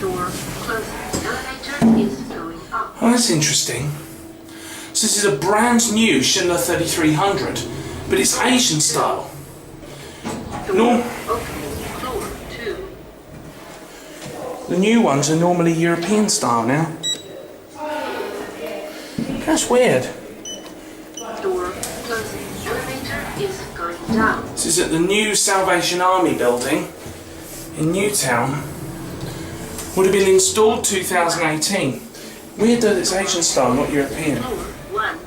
Door closing. Elevator is going up. Oh, that's interesting. So this is a brand new Schindler 3300, but it's Asian style. Door opening. Floor 2. The new ones are normally European style now. That's weird. Door closing. Elevator is going down. This is at the new Salvation Army building in Newtown. Would have been installed 2018. Weird that it's Asian style, not European. Floor 1.